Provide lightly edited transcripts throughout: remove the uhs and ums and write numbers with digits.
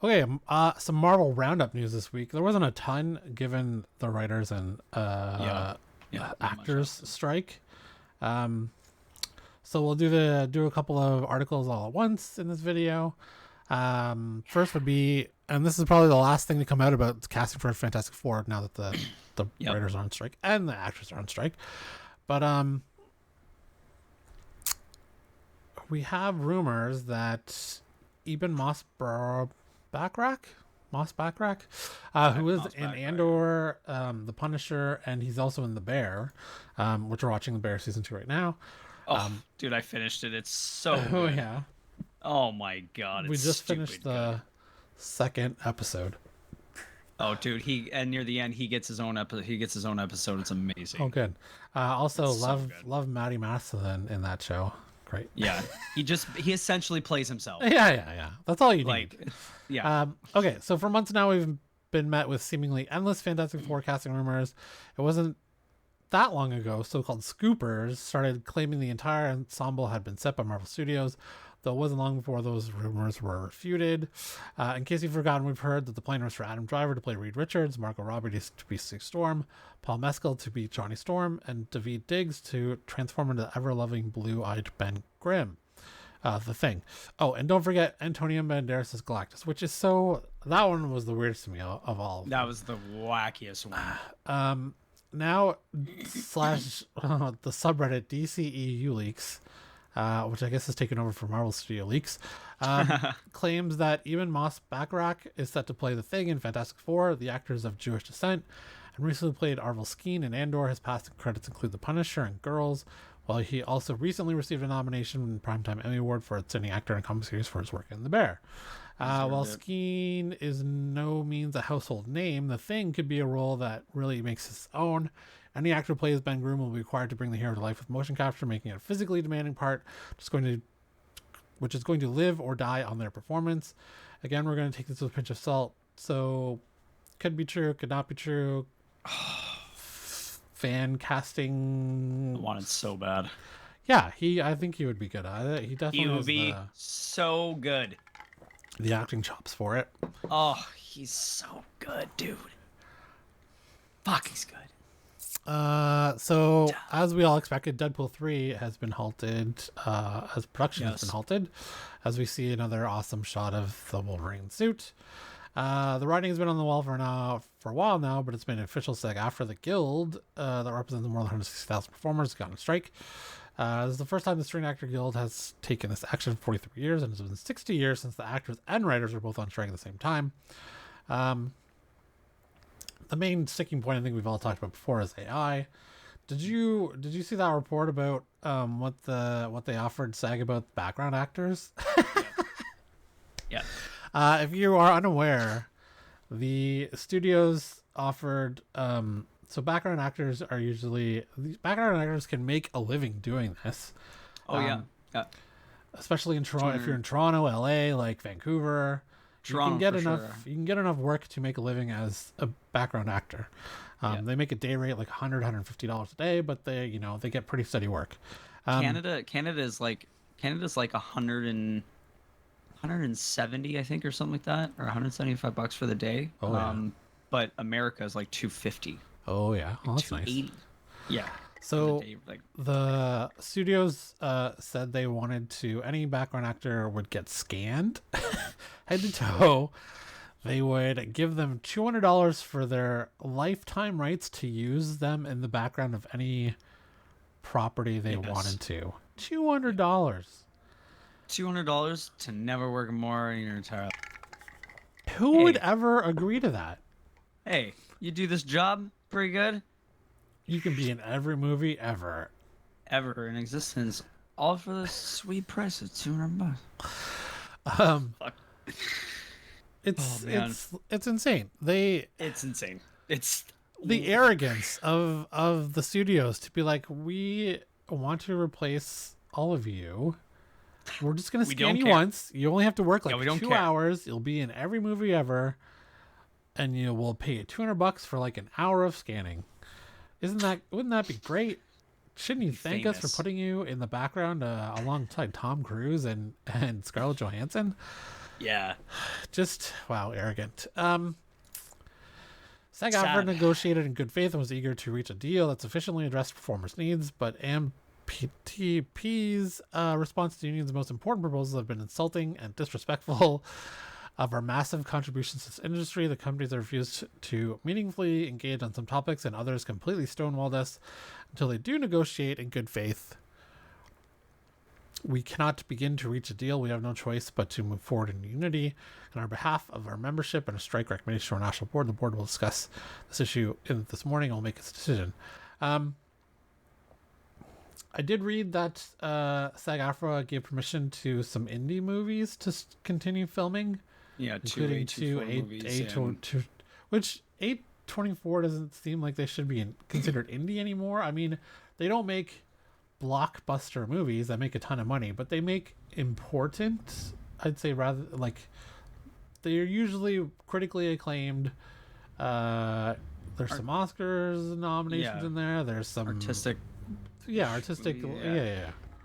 Okay, some Marvel roundup news this week. There wasn't a ton given the writers and actors strike. So we'll do a couple of articles all at once in this video. First would be, and this is probably the last thing to come out about casting for Fantastic Four now that the writers are on strike and the actors are on strike. But we have rumors that Eben Moss-Backrack, who is in Andor, the Punisher, and he's also in The Bear, which we're watching The Bear season 2 right now. Dude, I finished it. It's so good. Yeah. Oh my god, we just finished the second episode. Oh, dude, near the end he gets his own episode. It's amazing. Oh, good. Also, love Maddie Masterson in that show. Great. Yeah, he essentially plays himself. Yeah. That's all you need. Yeah. Okay, so for months now we've been met with seemingly endless Fantastic Four casting rumors. It wasn't that long ago, so-called scoopers started claiming the entire ensemble had been set by Marvel Studios, though it wasn't long before those rumors were refuted. In case you've forgotten, we've heard that the plan was for Adam Driver to play Reed Richards, Margot Robbie to be Sue Storm, Paul Mescal to be Johnny Storm, and Daveed Diggs to transform into the ever-loving blue-eyed Ben Grimm. The Thing. Oh, and don't forget Antonio Banderas as Galactus, which is that one was the weirdest to me of all. That was the wackiest one. Now / the subreddit DCEU Leaks, which I guess has taken over for Marvel Studio Leaks, claims that Eben Moss-Backrack is set to play the Thing in Fantastic Four. The actor is of Jewish descent and recently played Arvel Skeen in Andor. His past credits include The Punisher and Girls, while he also recently received a nomination in the Primetime Emmy Award for Outstanding Actor in a Comic Series for his work in The Bear. While Skeen is no means a household name, The Thing could be a role that really makes his own. Any actor who plays Ben Grimm will be required to bring the hero to life with motion capture, making it a physically demanding part, which is going to live or die on their performance. Again, we're going to take this with a pinch of salt. So, could be true, could not be true. Fan casting. I want it so bad. Yeah, I think he would be good at it. He definitely would be so good. The acting chops for it. Oh, he's so good, dude. Fuck, he's good. So as we all expected, Deadpool 3 has been halted, as production has been halted, as we see another awesome shot of the Wolverine suit. The writing has been on the wall for a while now, but it's been an official SAG after the guild that represents more than 160,000 performers got on strike. This is the first time the Screen Actor Guild has taken this action in 43 years, and it's been 60 years since the actors and writers were both on strike at the same time. The main sticking point I think we've all talked about before is AI. Did you see that report about what they offered SAG about background actors? Yeah. If you are unaware, the studios offered so background actors can make a living doing this. Yeah. Especially in Toronto. If you're in Toronto, LA, like Vancouver, you can get enough work to make a living as a background actor. They make a day rate like $150 a day, but they get pretty steady work. Canada's like 170, I think, or something like that, or $175 for the day. But America is like $250. Oh yeah, that's nice. Yeah. So the studios said they wanted any background actor would get scanned head to toe. They would give them $200 for their lifetime rights to use them in the background of any property they wanted to. $200. $200 to never work more in your entire life. Who would ever agree to that? Hey, you do this job pretty good. You can be in every movie ever in existence, all for the sweet price of $200. It's insane. It's insane. It's the arrogance of the studios to be like, we want to replace all of you. We're just gonna scan you once. You only have to work like 2 hours. You'll be in every movie ever, and we'll pay you $200 for like an hour of scanning. Wouldn't that be great? Shouldn't you thank us for putting you in the background alongside Tom Cruise and Scarlett Johansson? Yeah. Just wow, arrogant. SAG-AFTRA Sad. negotiated in good faith and was eager to reach a deal that sufficiently addressed performers' needs, but MPTP's response to the union's most important proposals have been insulting and disrespectful of our massive contributions to this industry. The companies have refused to meaningfully engage on some topics, and others completely stonewalled us until they do negotiate in good faith. We cannot begin to reach a deal. We have no choice but to move forward in unity. On our behalf of our membership and a strike recommendation to our national board, the board will discuss this issue this morning and will make its decision. I did read that SAG-AFTRA gave permission to some indie movies to continue filming. Yeah, including two A24 which A24 doesn't seem like they should be considered indie anymore. I mean, they don't make blockbuster movies that make a ton of money, but they make important, I'd say, rather like they're usually critically acclaimed. There's some Oscars nominations in there. There's some artistic. Yeah.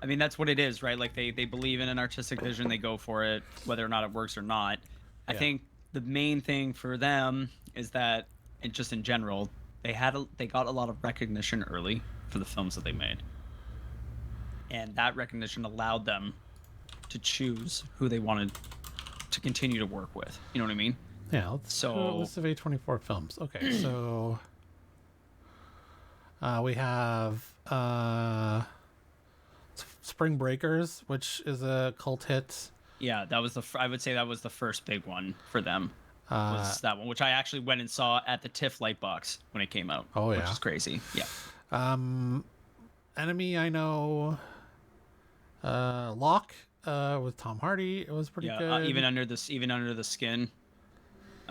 I mean, that's what it is, right? Like they believe in an artistic vision, they go for it, whether or not it works or not. I think the main thing for them is that, and just in general, they got a lot of recognition early for the films that they made. And that recognition allowed them to choose who they wanted to continue to work with. You know what I mean? Yeah. Let's do a list of A24 films. Okay, so we have Spring Breakers, which is a cult hit. Yeah, that was I would say that was the first big one for them. Was that one, which I actually went and saw at the TIFF Lightbox when it came out. Oh yeah, which is crazy. Yeah. Enemy, I know. Locke with Tom Hardy, it was pretty good. Even under the skin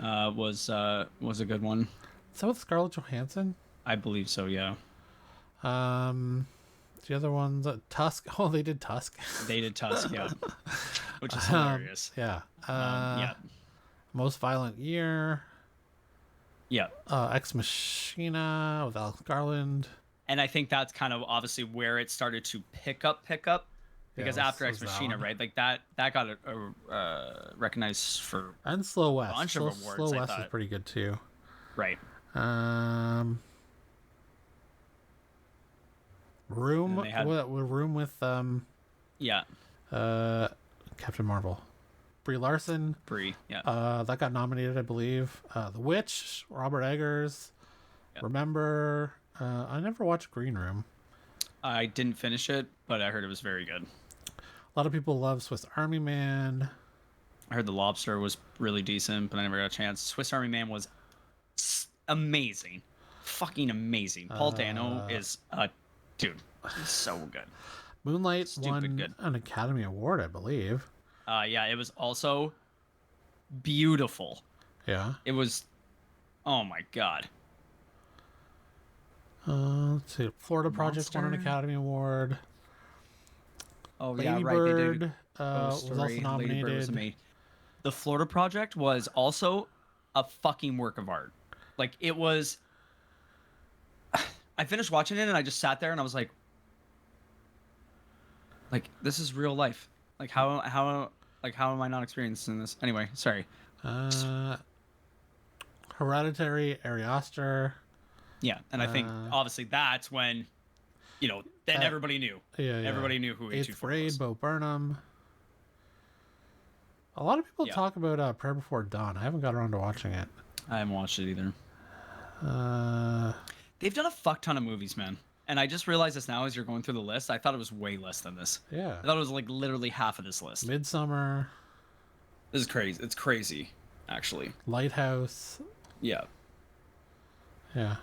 was a good one. Is that with Scarlett Johansson? I believe so. Yeah. The other ones, Tusk. Oh, they did Tusk. They did Tusk, yeah. Which is hilarious. Yeah. Yeah. Most Violent Year. Yeah. Ex Machina with Alex Garland. And I think that's kind of obviously where it started to pick up. Because after Ex Machina, right? Like that got recognized for and Slow West. A bunch of awards. Slow West is pretty good too. Right. Room with Captain Marvel. Brie Larson. Yeah. That got nominated, I believe. The Witch, Robert Eggers. Yep. Remember, I never watched Green Room. I didn't finish it, but I heard it was very good. A lot of people love Swiss Army Man. I heard The Lobster was really decent, but I never got a chance. Swiss Army Man was amazing. Fucking amazing. Paul Dano is a dude. He's so good. Moonlight won an Academy Award, I believe. Yeah, it was also beautiful. Yeah. It was, oh my god. Let's see. Florida Project won an Academy Award. Oh Lady yeah, right. Bird was also nominated. Lady Bird was the Florida Project was also a fucking work of art. Like it was. I finished watching it and I just sat there and I was like, this is real life. Like how am I not experiencing this? Anyway, sorry. Hereditary, Ari Aster. Yeah, and I think obviously that's when, then everybody knew. Yeah. Everybody knew who Eighth A24 Grade, was. Bo Burnham. A lot of people talk about Prayer Before Dawn. I haven't got around to watching it. I haven't watched it either. They've done a fuck ton of movies, man. And I just realized this now as you're going through the list. I thought it was way less than this. Yeah. I thought it was like literally half of this list. Midsummer. This is crazy. It's crazy, actually. Lighthouse. Yeah. Yeah.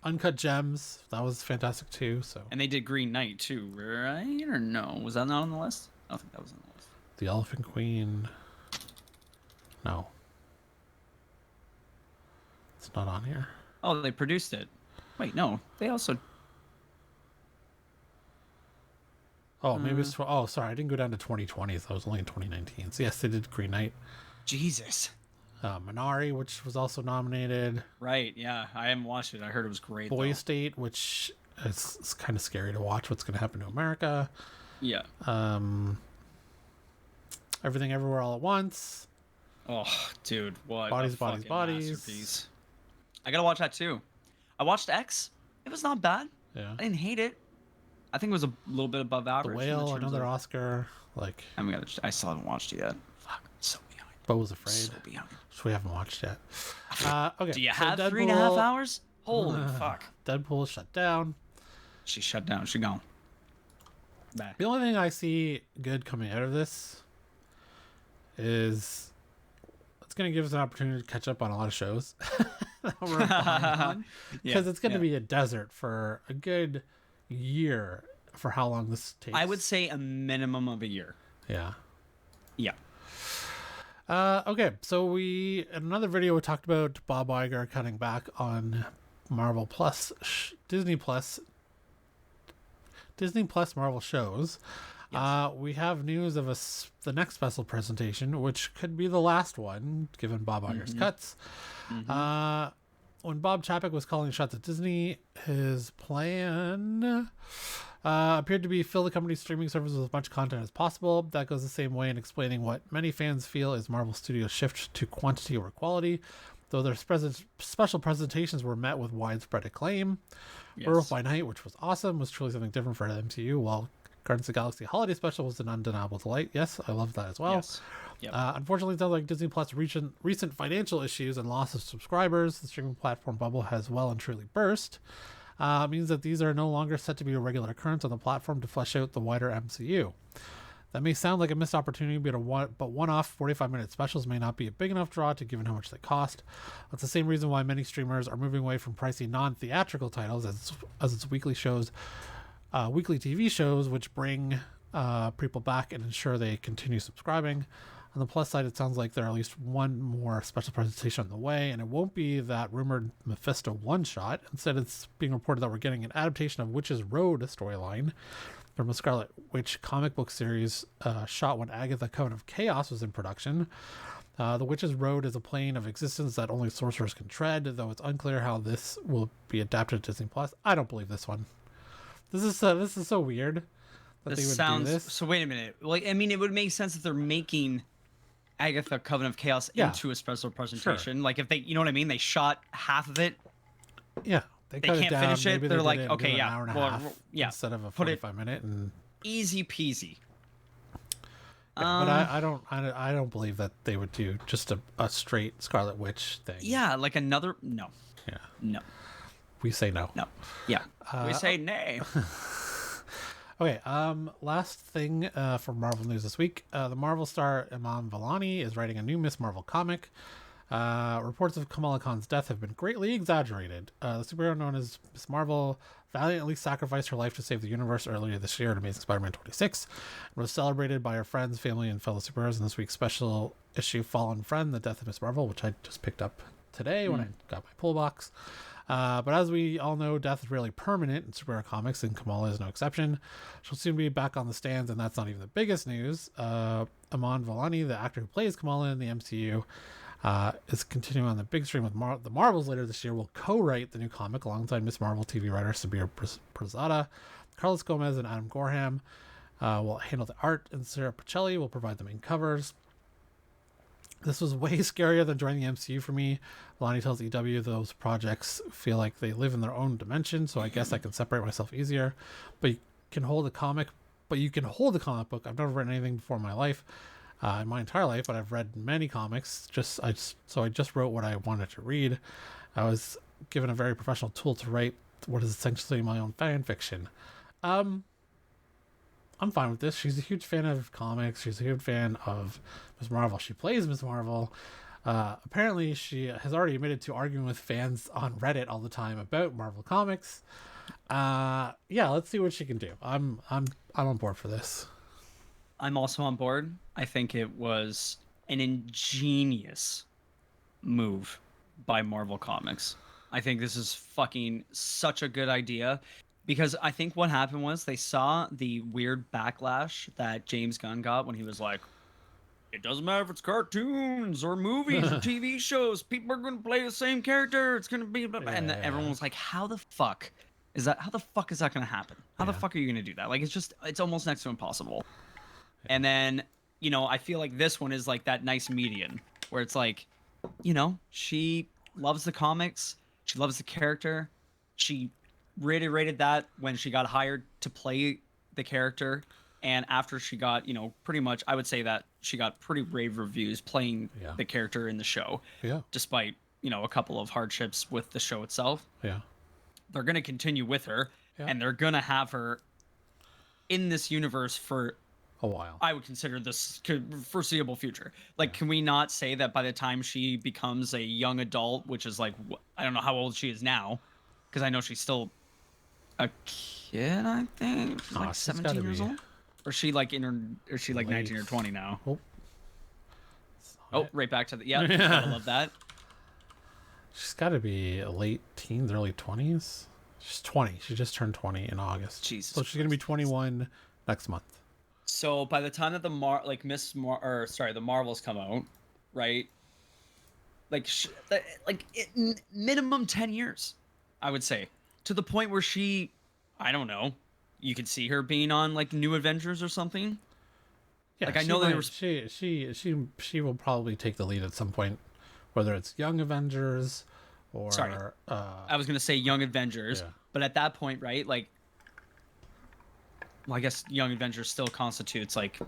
Uncut Gems. That was fantastic too. So. And they did Green Knight too, right? Or no? Was that not on the list? I don't think that was on the list. The Elephant Queen. No. It's not on here. Oh, they produced it. Wait, no. They also... Oh, maybe it's... Oh, sorry. I didn't go down to 2020. So I was only in 2019. So yes, they did Green Knight. Jesus. Minari, which was also nominated. Right, yeah. I haven't watched it. I heard it was great, Boy State, which is kind of scary to watch what's going to happen to America. Yeah. Everything Everywhere All at Once. Oh, dude, what Bodies, a bodies, fucking bodies. masterpiece. I gotta watch that too. I watched X. It was not bad. Yeah. I didn't hate it. I think it was a little bit above The average. Whale, in terms another of, Oscar. Like, I still haven't watched it yet. Fuck, I'm so behind. Bo was afraid. So behind. Which we haven't watched yet. Okay. Do you so have Deadpool, 3.5 hours? Holy fuck. Deadpool shut down. She shut down. She gone. Bad. The only thing I see good coming out of this is it's going to give us an opportunity to catch up on a lot of shows that we're behind on, because it's going to be a desert for a good year for how long this takes. I would say a minimum of a year. Yeah. Yeah. Okay, so in another video we talked about Bob Iger cutting back on Marvel Plus, Disney Plus Marvel shows. Yes. We have news of the next special presentation, which could be the last one, given Bob Iger's cuts. When Bob Chapek was calling shots at Disney, his plan appeared to be fill the company's streaming service with as much content as possible. That goes the same way in explaining what many fans feel is Marvel Studios' shift to quantity over quality, though their special presentations were met with widespread acclaim. Yes. Werewolf by Night, which was awesome, was truly something different for the MCU, while Guardians of the Galaxy Holiday Special was an undeniable delight. Yes, I loved that as well. Yes. Yep. Unfortunately, it sounds like Disney Plus' recent financial issues and loss of subscribers, the streaming platform bubble has well and truly burst. Means that these are no longer set to be a regular occurrence on the platform to flesh out the wider MCU. That may sound like a missed opportunity, but one-off 45-minute specials may not be a big enough draw to given how much they cost. That's the same reason why many streamers are moving away from pricey non-theatrical titles as its weekly TV shows, which bring people back and ensure they continue subscribing. On the plus side, it sounds like there are at least one more special presentation on the way, and it won't be that rumored Mephisto one-shot. Instead, it's being reported that we're getting an adaptation of Witch's Road storyline from a Scarlet Witch comic book series shot when Agatha Coven of Chaos was in production. The Witch's Road is a plane of existence that only sorcerers can tread, though it's unclear how this will be adapted to Disney Plus. I don't believe this one. This is so weird that they would do this. So wait a minute. Like, I mean, it would make sense if they're making Agatha Coven of Chaos into a special presentation. Sure. Like if they, you know what I mean? They shot half of it. Yeah. They can't finish it. They're like, okay, yeah. An hour and a half instead of a 45-minute. And easy peasy. Yeah, but I don't believe that they would do just a straight Scarlet Witch thing. Yeah, like another no. Yeah. No. We say no. No. Yeah. We say nay. Okay, last thing for Marvel news this week. The Marvel star Iman Vellani is writing a new Miss Marvel comic. Reports of Kamala Khan's death have been greatly exaggerated. The superhero known as Miss Marvel valiantly sacrificed her life to save the universe earlier this year at Amazing Spider-Man 26, and was celebrated by her friends, family, and fellow superheroes in this week's special issue Fallen Friend, The Death of Miss Marvel, which I just picked up today when I got my pull box. But as we all know, death is rarely permanent in superhero comics, and Kamala is no exception. She'll soon be back on the stands, and that's not even the biggest news. Iman Vellani, the actor who plays Kamala in the MCU, is continuing on the big stream with the Marvels later this year. Will co-write the new comic alongside Miss Marvel TV writer Sabir Prasada. Carlos Gomez and Adam Gorham will handle the art, and Sarah Pacelli will provide the main covers. This was way scarier than joining the MCU for me. Vellani tells EW those projects feel like they live in their own dimension, so I guess I can separate myself easier. But you can hold a comic book. I've never written anything before in my life, in my entire life, but I've read many comics. So I just wrote what I wanted to read. I was given a very professional tool to write what is essentially my own fan fiction. I'm fine with this. She's a huge fan of comics. She's a huge fan of Ms. Marvel. She plays Ms. Marvel. Apparently, she has already admitted to arguing with fans on Reddit all the time about Marvel comics. Yeah, let's see what she can do. I'm on board for this. I'm also on board. I think it was an ingenious move by Marvel Comics. I think this is fucking such a good idea. Because I think what happened was they saw the weird backlash that James Gunn got when he was like, it doesn't matter if it's cartoons or movies or TV shows. People are going to play the same character. It's going to be... And everyone was like, how the fuck is that going to happen? How the fuck are you going to do that? Like, it's almost next to impossible. And then, I feel like this one is like that nice median where it's like, you know, she loves the comics, she loves the character, she reiterated that when she got hired to play the character, and after she got, you know, pretty much, I would say that she got pretty rave reviews playing the character in the show, despite, you know, a couple of hardships with the show itself. They're going to continue with her, and they're going to have her in this universe for a while. I would consider this foreseeable future. Like, can we not say that by the time she becomes a young adult, which is like, I don't know how old she is now, because I know she's still a kid, I think, like 17 years old, or is she like is she like 19 or 20 now? Right back to the I love that. She's got to be late teens, early 20s. She's 20. She just turned 20 in August. Jesus. So she's gonna be 21 next month. So by the time that the the Marvels come out, right? Like minimum 10 years, I would say, to the point where she, I don't know, you could see her being on like New Avengers or something. Yeah, like I know they were. She will probably take the lead at some point, whether it's Young Avengers or. Sorry, I was gonna say Young Avengers, but at that point, right, like. Well, I guess Young Avengers still constitutes like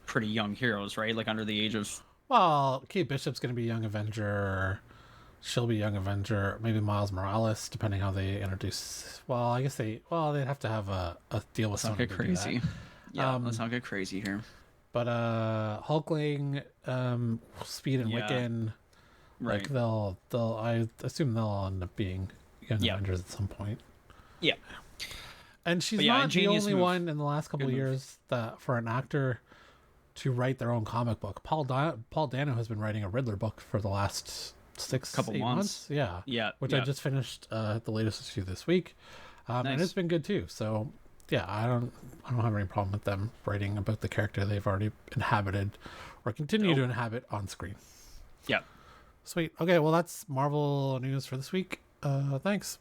pretty young heroes, right? Like under the age of. Well, Kate Bishop's gonna be Young Avenger. She'll be Young Avenger. Maybe Miles Morales, depending how they introduce. Well, I guess they'd have to have a deal with Sony. Let's not get crazy. Yeah, let's not get crazy here. But Hulkling, Speed, and Wiccan, like I assume they'll end up being Young Avengers at some point. Yeah. And she's not the only one in the last couple of years that for an actor to write their own comic book. Paul Dano has been writing a Riddler book for the last 8 months. Yeah. Which I just finished the latest issue this week, and it's been good too. So yeah, I don't have any problem with them writing about the character they've already inhabited or continue to inhabit on screen. Yeah. Sweet. Okay, well that's Marvel news for this week. Thanks.